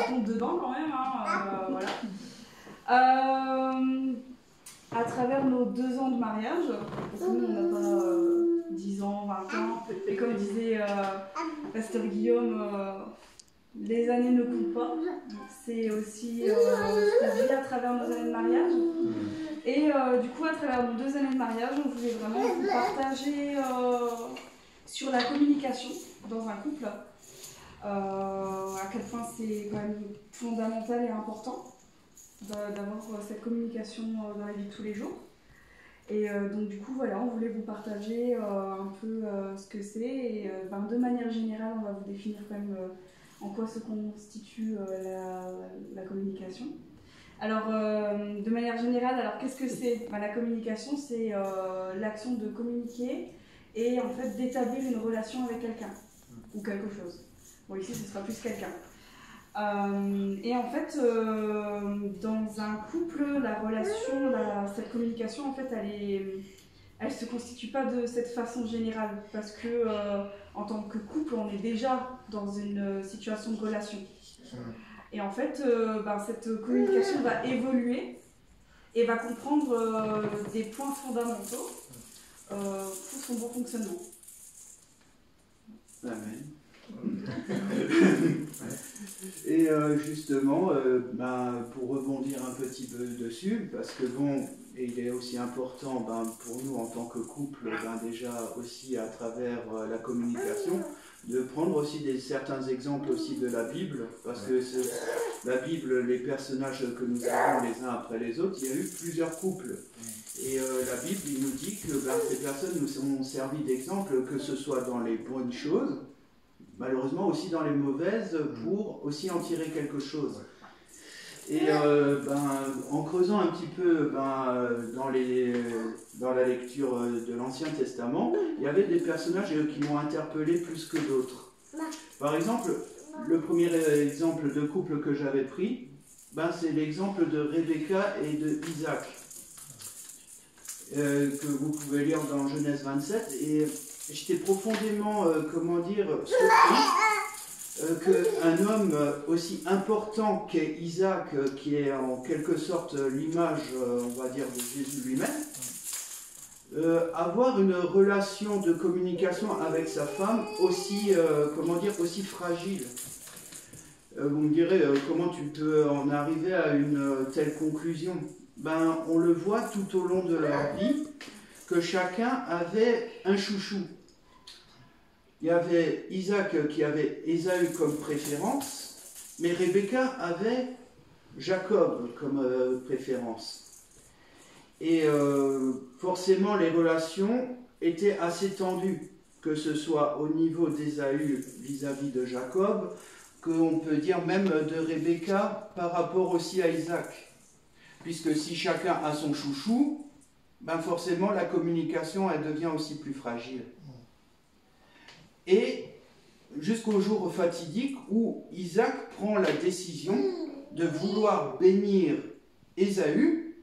compte dedans quand même, hein, voilà. À travers nos 2 ans de mariage, parce que nous on n'a pas 10 ans, 20 ans, et comme disait Pasteur Guillaume, les années ne comptent pas, c'est aussi ce qu'on vit à travers nos années de mariage. Et du coup, à travers nos 2 années de mariage, on voulait vraiment vous partager sur la communication dans un couple, à quel point c'est quand même fondamental et important d'avoir cette communication dans la vie de tous les jours. Et donc du coup, voilà, on voulait vous partager un peu ce que c'est. Et de manière générale, on va vous définir quand même en quoi se constitue la communication. Alors, de manière générale, alors qu'est-ce que c'est? La communication, c'est l'action de communiquer et en fait d'établir une relation avec quelqu'un ou quelque chose. Bon, ici, ce sera plus quelqu'un. Et en fait, dans un couple, la relation, cette communication, en fait, elle se constitue pas de cette façon générale, parce que en tant que couple, on est déjà dans une situation de relation. Et en fait, cette communication va évoluer et va comprendre des points fondamentaux pour son bon fonctionnement. Amen. Et justement, pour rebondir un petit peu dessus, parce que bon, et il est aussi important pour nous en tant que couple, déjà aussi à travers la communication, de prendre aussi certains exemples aussi de la Bible, parce que la Bible, les personnages que nous avons les uns après les autres, il y a eu plusieurs couples. Et la Bible, il nous dit que ces personnes nous ont servi d'exemple, que ce soit dans les bonnes choses, malheureusement aussi dans les mauvaises, pour aussi en tirer quelque chose. Et en creusant un petit peu dans la lecture de l'Ancien Testament, il y avait des personnages qui m'ont interpellé plus que d'autres. Par exemple, le premier exemple de couple que j'avais pris, c'est l'exemple de Rebecca et de Isaac, que vous pouvez lire dans Genèse 27. Et j'étais profondément, surpris qu'un homme aussi important qu'est Isaac, qui est en quelque sorte l'image, on va dire, de Jésus lui-même, avoir une relation de communication avec sa femme aussi, aussi fragile. Vous me direz, comment tu peux en arriver à une telle conclusion? On le voit tout au long de leur vie, que chacun avait un chouchou. Il y avait Isaac qui avait Ésaü comme préférence, mais Rebecca avait Jacob comme préférence. Et forcément, les relations étaient assez tendues, que ce soit au niveau d'Ésaü vis-à-vis de Jacob, qu'on peut dire même de Rebecca par rapport aussi à Isaac. Puisque si chacun a son chouchou, forcément la communication elle devient aussi plus fragile. Et jusqu'au jour fatidique où Isaac prend la décision de vouloir bénir Ésaü,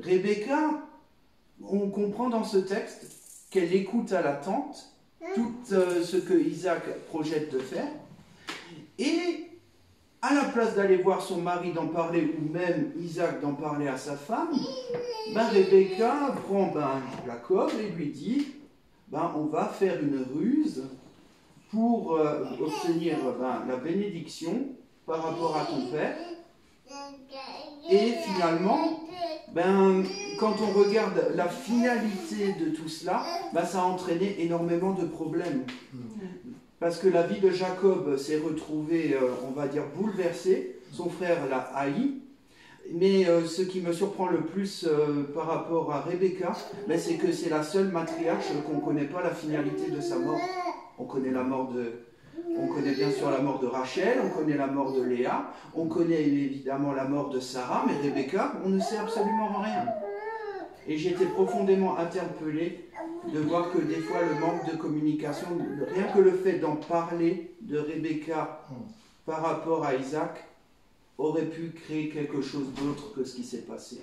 Rebecca, on comprend dans ce texte qu'elle écoute à l'attente tout ce que Isaac projette de faire, et à la place d'aller voir son mari d'en parler, ou même Isaac d'en parler à sa femme, Rebecca prend Jacob et lui dit on va faire une ruse pour obtenir la bénédiction par rapport à ton père. Et finalement, quand on regarde la finalité de tout cela, ça a entraîné énormément de problèmes. Parce que la vie de Jacob s'est retrouvée, on va dire, bouleversée. Son frère l'a haï. Mais ce qui me surprend le plus par rapport à Rebecca, c'est que c'est la seule matriarche qu'on ne connaît pas la finalité de sa mort. On connaît bien sûr la mort de Rachel, on connaît la mort de Léa, on connaît évidemment la mort de Sarah, mais Rebecca, on ne sait absolument rien. Et j'ai été profondément interpellé de voir que des fois le manque de communication, rien que le fait d'en parler de Rebecca par rapport à Isaac, aurait pu créer quelque chose d'autre que ce qui s'est passé.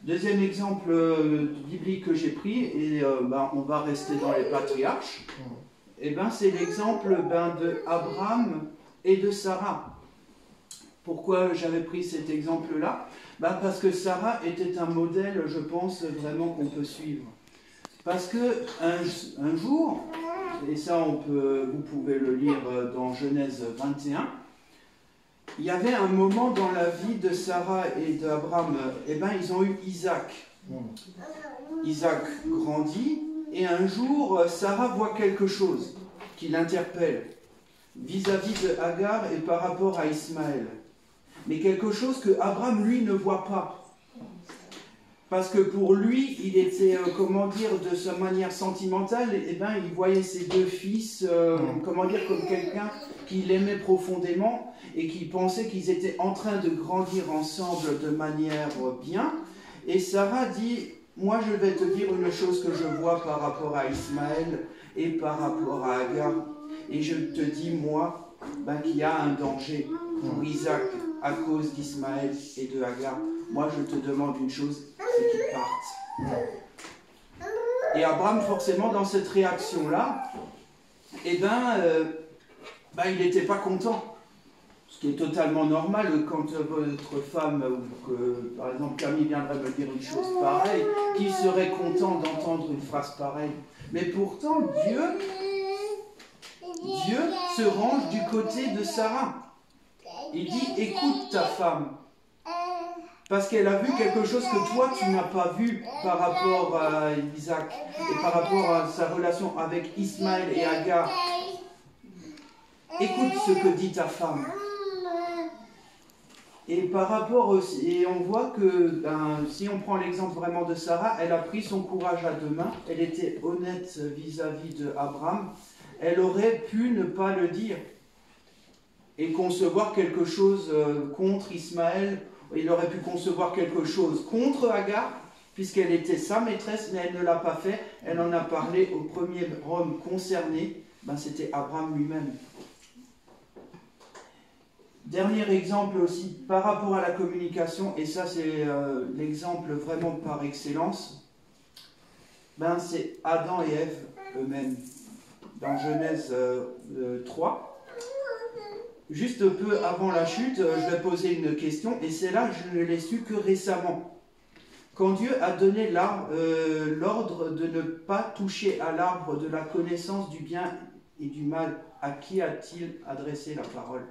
Deuxième exemple biblique que j'ai pris, et on va rester dans les patriarches, c'est l'exemple de Abraham et de Sarah. Pourquoi j'avais pris cet exemple-là? Parce que Sarah était un modèle, je pense, vraiment qu'on peut suivre. Parce que un jour, et ça vous pouvez le lire dans Genèse 21, il y avait un moment dans la vie de Sarah et d'Abraham, ils ont eu Isaac. Isaac grandit, et un jour, Sarah voit quelque chose qui l'interpelle vis-à-vis de Agar et par rapport à Ismaël. Mais quelque chose que Abraham, lui, ne voit pas. Parce que pour lui, il était, de sa manière sentimentale, il voyait ses deux fils, comme quelqu'un qu'il aimait profondément et qui pensait qu'ils étaient en train de grandir ensemble de manière bien. Et Sarah dit, moi je vais te dire une chose que je vois par rapport à Ismaël et par rapport à Agar. Et je te dis, moi, qu'il y a un danger pour Isaac à cause d'Ismaël et de Agar. Moi, je te demande une chose, c'est qu'ils partent. Et Abraham, forcément, dans cette réaction-là, il n'était pas content. Ce qui est totalement normal quand votre femme, ou que, par exemple, Camille viendrait me dire une chose pareille, qui serait content d'entendre une phrase pareille? Mais pourtant, Dieu se range du côté de Sarah. Il dit, écoute ta femme. Parce qu'elle a vu quelque chose que toi, tu n'as pas vu par rapport à Isaac et par rapport à sa relation avec Ismaël et Agar. Écoute ce que dit ta femme. Et par rapport aussi, et on voit que si on prend l'exemple vraiment de Sarah, elle a pris son courage à deux mains, elle était honnête vis-à-vis de Abraham, elle aurait pu ne pas le dire et concevoir quelque chose contre Ismaël. Il aurait pu concevoir quelque chose contre Agar, puisqu'elle était sa maîtresse, mais elle ne l'a pas fait. Elle en a parlé au premier homme concerné, c'était Abraham lui-même. Dernier exemple aussi, par rapport à la communication, et ça c'est l'exemple vraiment par excellence, c'est Adam et Ève eux-mêmes. Dans Genèse 3, juste peu avant la chute, je vais poser une question, et c'est là que je ne l'ai su que récemment. Quand Dieu a donné l'ordre de ne pas toucher à l'arbre de la connaissance du bien et du mal, à qui a-t-il adressé la parole?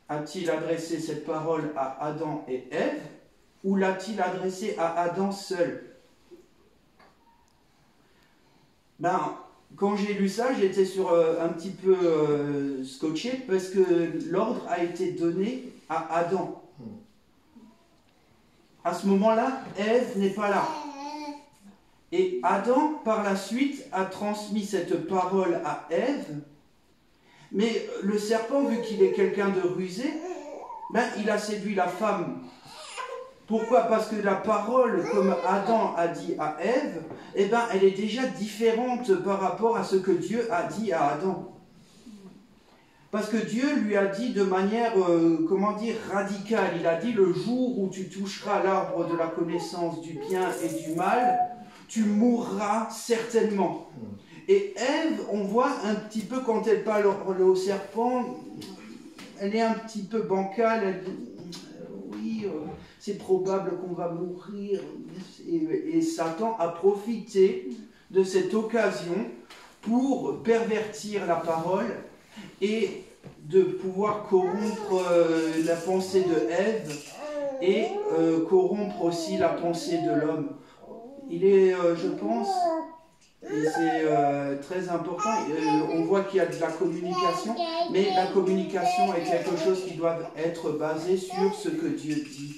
A-t-il adressé cette parole à Adam et Ève, ou l'a-t-il adressé à Adam seul? Quand j'ai lu ça, j'étais un petit peu scotché, parce que l'ordre a été donné à Adam. À ce moment-là, Ève n'est pas là. Et Adam, par la suite, a transmis cette parole à Ève, mais le serpent, vu qu'il est quelqu'un de rusé, il a séduit la femme. Pourquoi? Parce que la parole, comme Adam a dit à Ève, elle est déjà différente par rapport à ce que Dieu a dit à Adam. Parce que Dieu lui a dit de manière, radicale. Il a dit, le jour où tu toucheras l'arbre de la connaissance du bien et du mal, tu mourras certainement. Et Ève, on voit un petit peu quand elle parle au serpent, elle est un petit peu bancale, elle dit, oui, c'est probable qu'on va mourir. Et Satan a profité de cette occasion pour pervertir la parole et de pouvoir corrompre la pensée de Ève et corrompre aussi la pensée de l'homme. Il est, je pense, et c'est très important, on voit qu'il y a de la communication, mais la communication est quelque chose qui doit être basé sur ce que Dieu dit.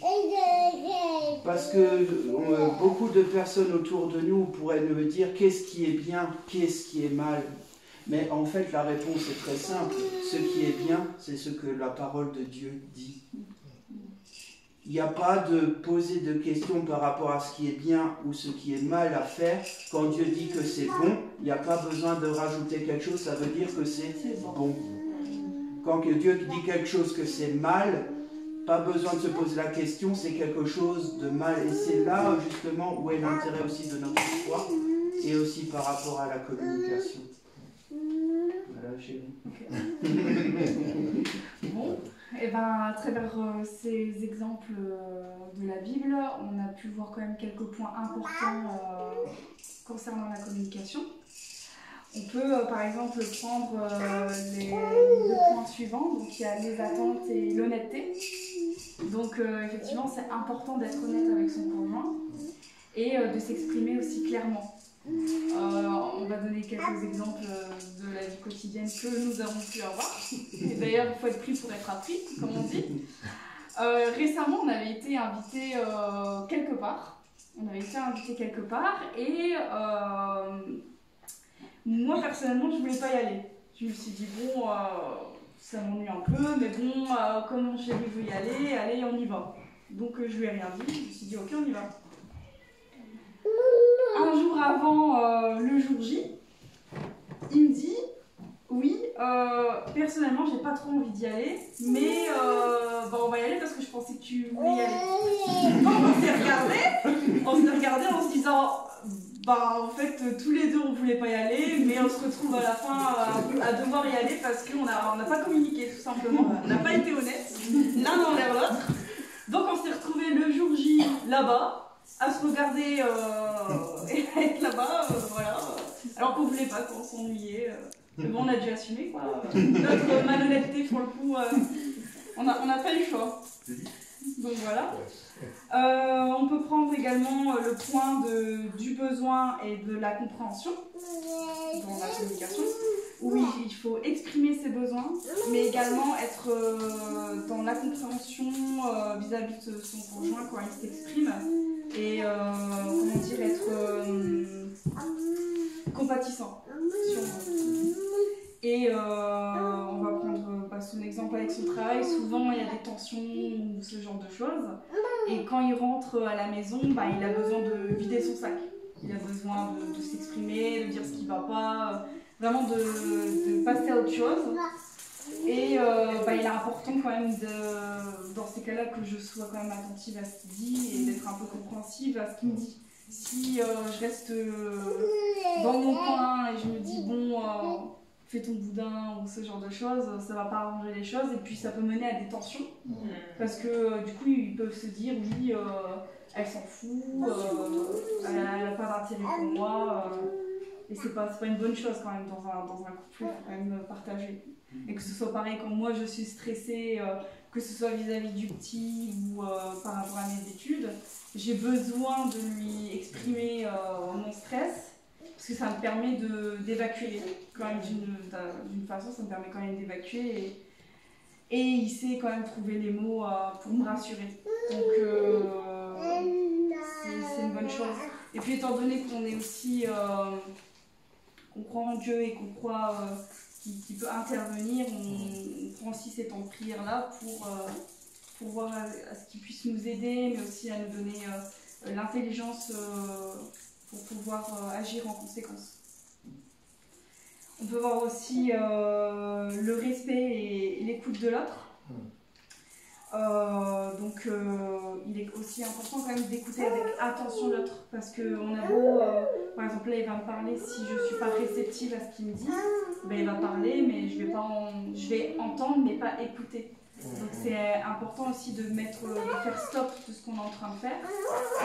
Parce que beaucoup de personnes autour de nous pourraient nous dire qu'est-ce qui est bien, qu'est-ce qui est mal. Mais en fait, la réponse est très simple. Ce qui est bien, c'est ce que la parole de Dieu dit. Il n'y a pas de poser de questions par rapport à ce qui est bien ou ce qui est mal à faire. Quand Dieu dit que c'est bon, il n'y a pas besoin de rajouter quelque chose, ça veut dire que c'est bon. Quand Dieu dit quelque chose que c'est mal, pas besoin de se poser la question, c'est quelque chose de mal. Et c'est là justement où est l'intérêt aussi de notre foi et aussi par rapport à la communication. Voilà, chérie. Bon. ben, à travers ces exemples de la Bible, on a pu voir quand même quelques points importants concernant la communication. On peut par exemple prendre les deux points suivants, donc il y a les attentes et l'honnêteté. Donc effectivement c'est important d'être honnête avec son conjoint et de s'exprimer aussi clairement. On va donner quelques exemples de la vie quotidienne que nous avons pu avoir. Et d'ailleurs il faut être pris pour être appris, comme on dit. Récemment on avait été invité quelque part. Et moi personnellement je voulais pas y aller. Je me suis dit bon ça m'ennuie un peu mais bon comme mon chéri veut y aller, allez on y va. Donc je lui ai rien dit, je me suis dit ok on y va. Un jour avant le jour J, il me dit oui personnellement j'ai pas trop envie d'y aller mais bah, on va y aller parce que je pensais que tu voulais y aller. Donc on s'est regardé en se disant bah en fait tous les deux on voulait pas y aller mais on se retrouve à la fin à devoir y aller parce qu'on n'a pas communiqué tout simplement, on n'a pas été honnêtes l'un envers l'autre. Donc on s'est retrouvés le jour J là-bas à se regarder et à être là-bas, voilà. Alors qu'on voulait pas, qu'on s'ennuyait. Mais bon on a dû assumer quoi. Notre malhonnêteté pour le coup, on n'a pas eu le choix. Donc voilà. On peut prendre également le point du besoin et de la compréhension dans la communication, où il faut exprimer ses besoins, mais également être dans la compréhension vis-à-vis de son conjoint quand il s'exprime, et comment dire, être compatissant. Et on va prendre son exemple avec son travail. Souvent il y a des tensions ou ce genre de choses. Et quand il rentre à la maison, bah, il a besoin de vider son sac. Il a besoin de s'exprimer, de dire ce qui ne va pas, vraiment de passer à autre chose. Et bah, il est important quand même dans ces cas-là que je sois quand même attentive à ce qu'il dit et d'être un peu compréhensive à ce qu'il me dit. Si je reste dans mon coin et je me dis bon fais ton boudin ou ce genre de choses, ça va pas arranger les choses et puis ça peut mener à des tensions parce que du coup ils peuvent se dire oui elle s'en fout, elle a pas d'intérêt pour moi et c'est pas une bonne chose quand même dans un couple, il faut quand même partager. Et que ce soit pareil quand moi je suis stressée, que ce soit vis-à-vis du petit ou par rapport à mes études, j'ai besoin de lui exprimer mon stress. Parce que ça me permet d'évacuer, quand même d'une façon, ça me permet quand même d'évacuer et il sait quand même trouver les mots pour me rassurer. Donc c'est une bonne chose. Et puis étant donné qu'on est aussi, qu'on croit en Dieu et qu'on croit qu'il peut intervenir, on prend aussi ces temps de prière là pour voir à ce qu'il puisse nous aider, mais aussi à nous donner l'intelligence pour pouvoir agir en conséquence. On peut voir aussi le respect et l'écoute de l'autre. Donc il est aussi important quand même d'écouter avec attention l'autre parce qu'on a beau, par exemple là il va me parler, si je ne suis pas réceptive à ce qu'il me dit, ben, il va parler mais je vais entendre mais pas écouter. Donc c'est important aussi de faire stop tout ce qu'on est en train de faire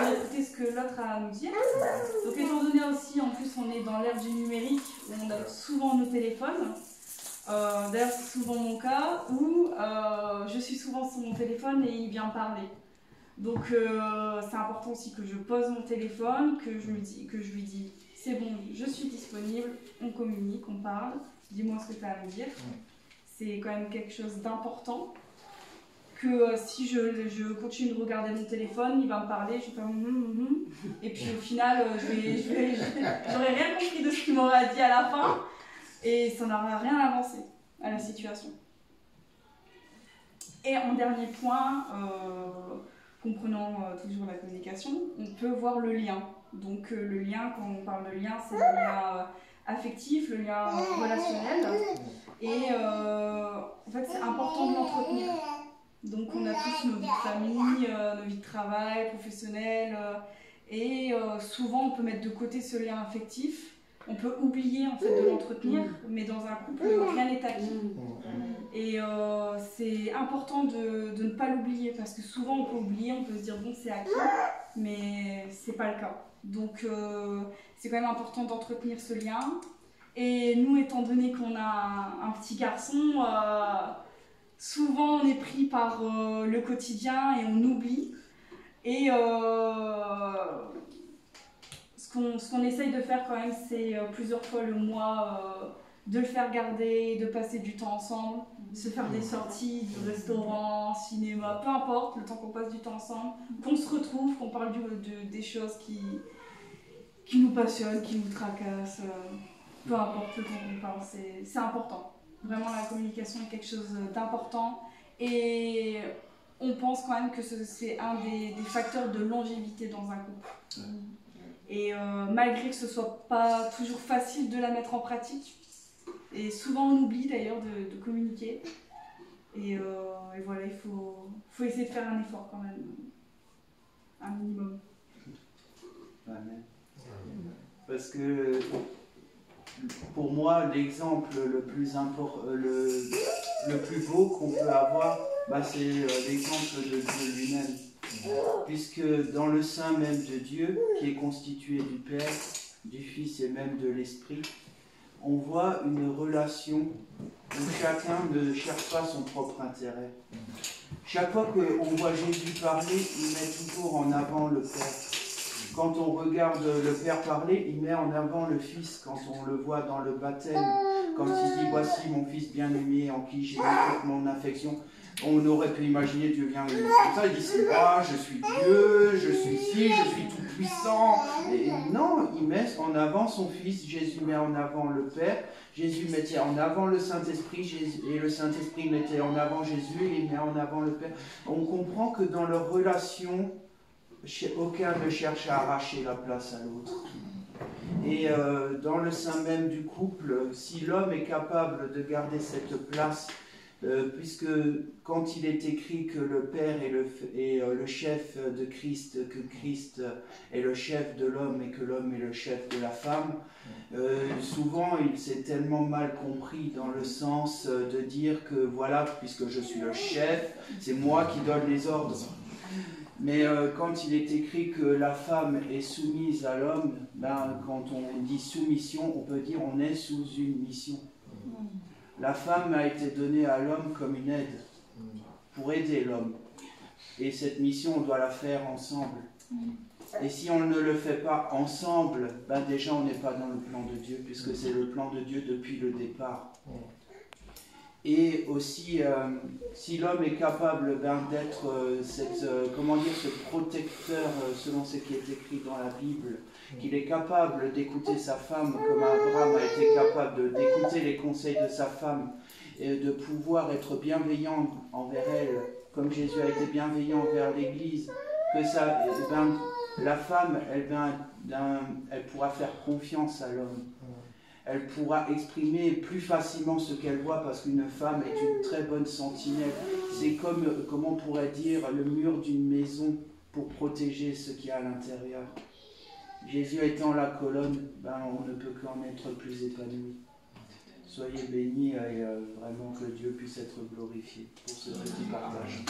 et d'écouter ce que l'autre a à nous dire. Donc étant donné aussi, en plus on est dans l'ère du numérique où on a souvent nos téléphones, d'ailleurs c'est souvent mon cas où je suis souvent sur mon téléphone et il vient me parler. Donc c'est important aussi que je pose mon téléphone, que je lui dis c'est bon, je suis disponible, on communique, on parle, dis-moi ce que tu as à me dire. C'est quand même quelque chose d'important. Que si je continue de regarder mon téléphone, il va me parler, je vais faire et puis au final, j'aurais rien compris de ce qu'il m'aurait dit à la fin et ça n'aura rien avancé à la situation. Et en dernier point, comprenant toujours la communication, on peut voir le lien. Donc le lien, quand on parle de lien, c'est le lien affectif, le lien relationnel et en fait c'est important de l'entretenir. Donc on a tous nos vies de famille, nos vies de travail, professionnelles, et souvent on peut mettre de côté ce lien affectif on peut oublier en fait de l'entretenir, mais dans un couple, rien n'est acquis. Et c'est important de ne pas l'oublier, parce que souvent on peut oublier, on peut se dire bon c'est acquis, mais c'est pas le cas. Donc c'est quand même important d'entretenir ce lien. Et nous, étant donné qu'on a un petit garçon, souvent on est pris par le quotidien et on oublie. Et ce qu'on essaye de faire quand même, c'est plusieurs fois le mois de le faire garder, de passer du temps ensemble, se faire des sorties, du restaurant, cinéma, peu importe, le temps qu'on passe du temps ensemble, qu'on se retrouve, qu'on parle des choses qui nous passionnent, qui nous tracassent, peu importe le temps qu'on parle, c'est important. Vraiment, la communication est quelque chose d'important et on pense quand même que c'est un des facteurs de longévité dans un couple. Et malgré que ce soit pas toujours facile de la mettre en pratique, et souvent on oublie d'ailleurs de communiquer, et voilà, il faut essayer de faire un effort quand même, un minimum. Amen. Parce que pour moi, l'exemple le plus beau qu'on peut avoir, c'est l'exemple de Dieu lui-même. Puisque dans le sein même de Dieu, qui est constitué du Père, du Fils et même de l'Esprit, on voit une relation où chacun ne cherche pas son propre intérêt. Chaque fois qu'on voit Jésus parler, il met toujours en avant le Père. Quand on regarde le Père parler, il met en avant le Fils quand on le voit dans le baptême. Quand il dit « Voici mon Fils bien-aimé en qui j'ai mis toute mon affection ». On aurait pu imaginer Dieu vient comme ça, il dit c'est moi, je suis Dieu, je suis ici, je suis tout puissant. Et non, il met en avant son Fils, Jésus met en avant le Père, Jésus mettait en avant le Saint-Esprit, et le Saint-Esprit mettait en avant Jésus, et il met en avant le Père. On comprend que dans leur relation, aucun ne cherche à arracher la place à l'autre. Et dans le sein même du couple, si l'homme est capable de garder cette place, puisque quand il est écrit que le Père est le chef de Christ, que Christ est le chef de l'homme et que l'homme est le chef de la femme, souvent il s'est tellement mal compris dans le sens de dire que voilà, puisque je suis le chef, c'est moi qui donne les ordres. Mais quand il est écrit que la femme est soumise à l'homme, quand on dit soumission, on peut dire on est sous une mission. La femme a été donnée à l'homme comme une aide, pour aider l'homme. Et cette mission, on doit la faire ensemble. Et si on ne le fait pas ensemble, déjà on n'est pas dans le plan de Dieu, puisque c'est le plan de Dieu depuis le départ. Et aussi, si l'homme est capable d'être ce protecteur selon ce qui est écrit dans la Bible, qu'il est capable d'écouter sa femme comme Abraham a été capable d'écouter les conseils de sa femme et de pouvoir être bienveillant envers elle, comme Jésus a été bienveillant envers l'Église, que la femme, elle pourra faire confiance à l'homme. Elle pourra exprimer plus facilement ce qu'elle voit parce qu'une femme est une très bonne sentinelle. C'est comme on pourrait dire, le mur d'une maison pour protéger ce qu'il y a à l'intérieur. Jésus étant la colonne, on ne peut qu'en être plus épanoui. Soyez bénis et vraiment que Dieu puisse être glorifié pour ce petit partage.